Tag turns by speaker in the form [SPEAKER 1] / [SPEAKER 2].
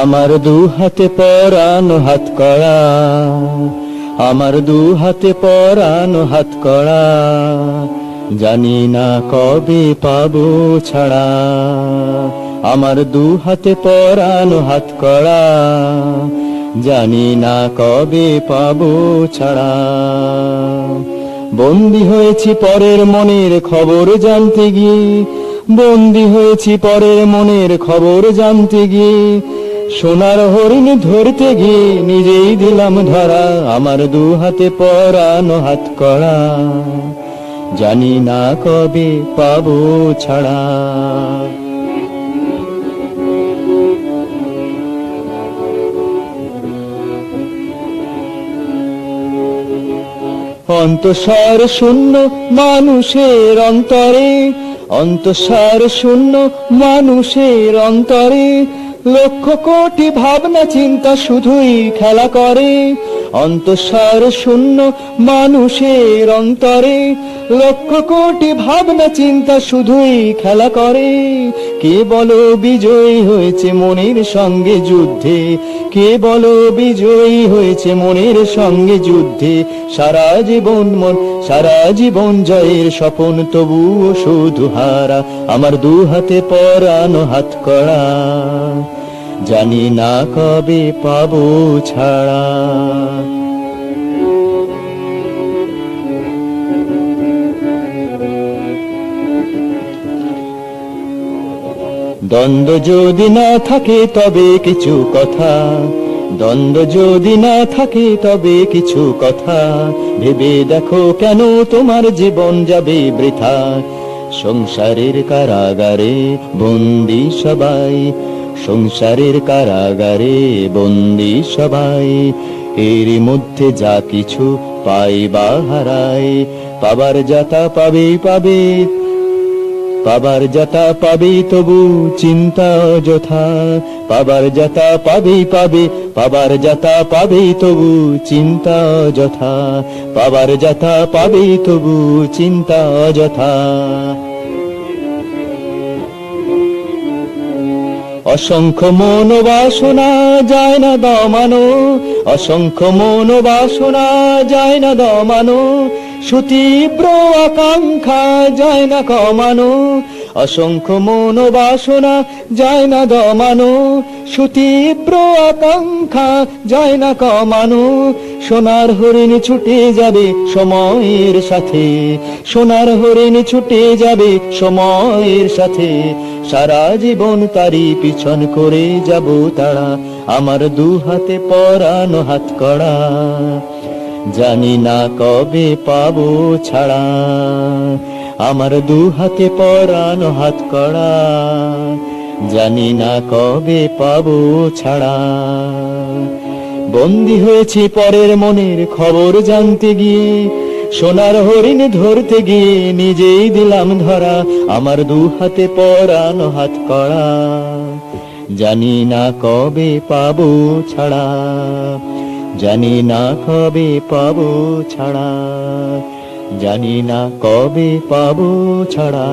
[SPEAKER 1] আমার দু হাতে পরানো হাত কড়া, আমার দু হাতে পরানো হাত কড়া, জানি না কবে পাবো ছাড়া। আমার দু হাতে পরানো হাত কড়া, জানি না কবে পাবো ছাড়া। বন্দী হয়েছি পরের মনের খবর জানতে গিয়ে, বন্দী হয়েছি পরের মনের খবর জানতে গিয়ে, সোনার হরিণ ধরতে গিয়ে নিজেই দিলাম ধরা। আমার দু হাতে পরানো হাত কড়া, জানি না কবে পাবো ছাড়া। অন্তঃসার শূন্য মানুষের অন্তরে, অন্তঃসার শূন্য মানুষের অন্তরে, লক্ষ কোটি ভাবনা চিন্তা শুধুই খেলা করে। অন্তঃসার শূন্য মানুষের অন্তরে, লক্ষ কোটি ভাবনা চিন্তা শুধুই খেলা করে। কে বলো বিজয়ী হয়েছে মনের সঙ্গে যুদ্ধে, কে বলো বিজয়ী হয়েছে মনের সঙ্গে যুদ্ধে। সারা জীবন সারা জীবন জয়ের স্বপন তবুও শুধু হারা। আমার দু হাতে পরানো হাত কড়া, জানি না কবে পাবো ছাড়া। দ্বন্দ্ব যদি না থাকে তবে কিছু কথা, দ্বন্দ্ব যদি না থাকে তবে কিছু কথা, ভেবে দেখো কেন তোমার জীবন যাবে বৃথা। সংসারের কারাগারে বন্দী সবাই, সংসারের কারাগারে বন্দী সবাই। এর মধ্যে যা কিছু পাই বা হারাই, পাবার যাতা পাবে পাবে, পাবার যাতা পাবে তবু চিন্তা অযথা। পাবার যাতা পাবে পাবে, পাবার যাতা পাবে তবু চিন্তা অযথা। পাবার যাতা পাবে তবু চিন্তা অযথা। অসংখ্য মনোবাসনা যায় না দমানো, অসংখ্য মনোবাসনা যায় না দমানো, সুতীব্র আকাঙ্ক্ষা যায় না কমানো। অসংখ্য মনোবাসনা যায় না দমানো, সুতীব্র আকাঙ্ক্ষা যায় না কমানো। সোনার হরিণ ছুটে যাবে সময়ের সাথে, সোনার হরিণ ছুটে যাবে সময়ের সাথে। সারা জীবন তারি পিছন করে যাব তারা। আমার দু হাতে পরানো হাত কড়া, জানি না কবে পাবো ছাড়া। আমার দু হাতে পরানো হাত কড়া, জানি না কবে পাবো ছাড়া। বন্দী হয়েছি পরের মনের খবর জানতে গিয়ে, সোনার হরিণ ধরতে গিয়ে নিজেই দিলাম ধরা। আমার দু হাতে পরানো হাত কড়া, জানি না কবে পাবো ছাড়া, জানি না কবে পাবো ছাড়া, জানি না কবে পাবো ছাড়া।